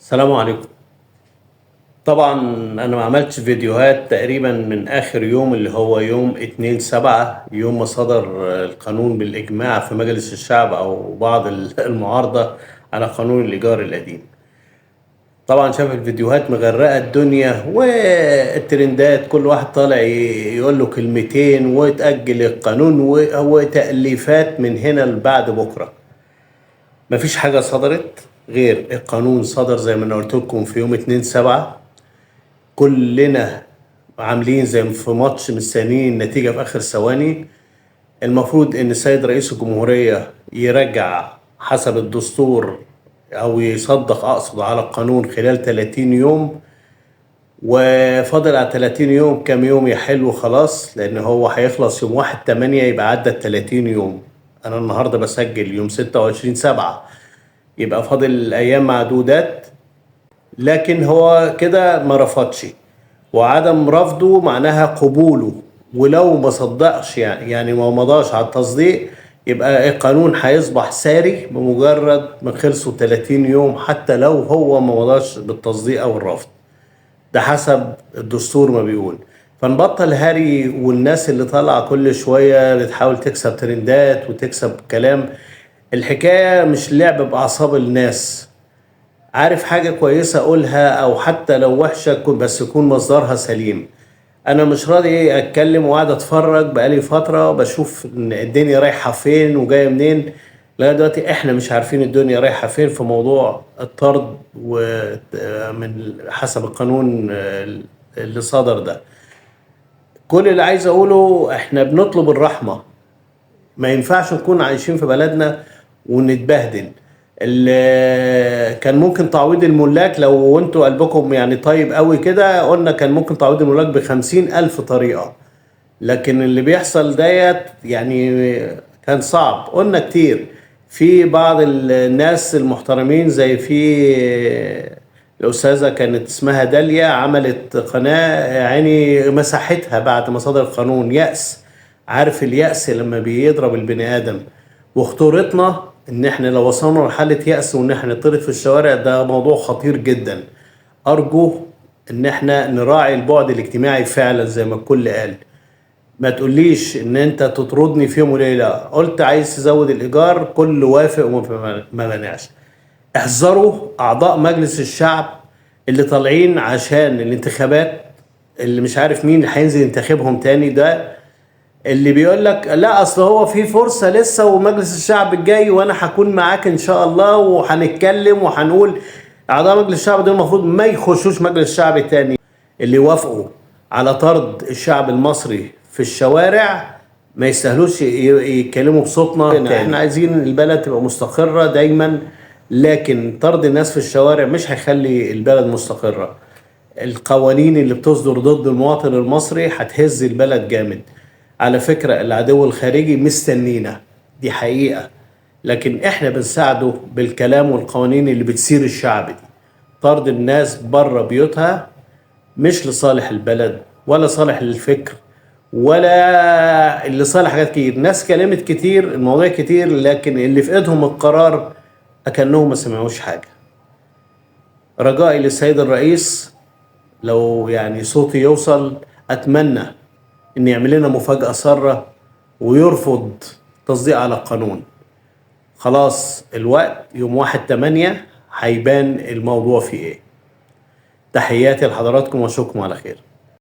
السلام عليكم. طبعا انا ما عملتش فيديوهات تقريبا من اخر يوم اللي هو يوم 2/7، يوم ما صدر القانون بالاجماع في مجلس الشعب او بعض المعارضة على قانون الايجار القديم. طبعا شاف الفيديوهات مغرقة الدنيا والترندات، كل واحد طالع يقول له كلمتين وتأجل القانون وتأليفات من هنا لبعد بكرة. مفيش حاجة صدرت غير القانون صدر زي ما انا قلت لكم في يوم 2/7. كلنا عاملين زي في ماتش مستنيين النتيجة في آخر ثواني. المفروض إن السيد رئيس الجمهورية يرجع حسب الدستور أو يصدق أقصد على القانون خلال 30 يوم، وفاضل على 30 يوم كام يوم يحلوا خلاص، لأن هو هيخلص يوم 1/8 يبقى عدى 30 يوم. أنا النهاردة بسجل يوم 26/7، يبقى فاضل أيام معدودات. لكن هو كده ما رفضش، وعدم رفضه معناها قبوله، ولو ما صدقش يعني ما مضاش على التصديق يبقى القانون هيصبح ساري بمجرد ما خلصوا 30 يوم، حتى لو هو ما مضاش بالتصديق او الرفض. ده حسب الدستور ما بيقول. فنبطل هري والناس اللي طالعه كل شويه بتحاول تكسب ترندات وتكسب كلام. الحكايه مش لعب باعصاب الناس. عارف حاجة كويسة أقولها أو حتى لو وحشة بس يكون مصدرها سليم. أنا مش راضي أتكلم وقاعد أتفرج بقالي فترة بشوف إن الدنيا رايحة فين وجاية منين. لا دلوقتي إحنا مش عارفين الدنيا رايحة فين في موضوع الطرد ومن حسب القانون اللي صدر ده. كل اللي عايز أقوله إحنا بنطلب الرحمة. ما ينفعش نكون عايشين في بلدنا ونتبهدل. اللي كان ممكن تعويض الملاك لو انتوا قلبكم يعني طيب قوي كده، قلنا كان ممكن تعويض الملاك ب50,000 طريقة. لكن اللي بيحصل ديت يعني كان صعب. قلنا كتير في بعض الناس المحترمين، زي في الأستاذة كانت اسمها داليا عملت قناة يعني مسحتها بعد ما صدر القانون. يأس، عارف اليأس لما بيضرب البني آدم. وخطورتنا ان احنا لو وصلنا لحالة يأس وان احنا نطرد في الشوارع، ده موضوع خطير جدا. ارجو ان احنا نراعي البعد الاجتماعي فعلا زي ما الكل قال. ما تقوليش ان انت تطردني في يوم وليلة، قلت عايز تزود الايجار كل وافق وما منعش. احذروا اعضاء مجلس الشعب اللي طالعين عشان الانتخابات، اللي مش عارف مين هينزل ينتخبهم تاني، ده اللي بيقول لك لا اصل هو في فرصة لسه ومجلس الشعب الجاي وانا هكون معاك ان شاء الله وهنتكلم وهنقول. اعضاء مجلس الشعب دول المفروض ما يخشوش مجلس الشعب تاني. اللي وافقوا على طرد الشعب المصري في الشوارع ما يستاهلوش يتكلموا بصوتنا تاني. احنا عايزين البلد تبقى مستقرة دايما، لكن طرد الناس في الشوارع مش هيخلي البلد مستقرة. القوانين اللي بتصدر ضد المواطن المصري هتهز البلد جامد. على فكرة العدو الخارجي مستنينا، دي حقيقة، لكن احنا بنساعده بالكلام والقوانين اللي بتسير الشعب دي. طرد الناس بره بيوتها مش لصالح البلد ولا صالح الفكر ولا اللي صالح حاجات كتير. ناس كلمت كتير، المواضيع كتير، لكن اللي في ايدهم القرار اكنهم ما سمعوش حاجة. رجائي للسيد الرئيس لو يعني صوتي يوصل، اتمنى ان يعمل لنا مفاجأة سارة ويرفض تصديق على القانون. خلاص الوقت يوم 1/8 هيبان الموضوع فيه ايه. تحياتي لحضراتكم واشوفكم على خير.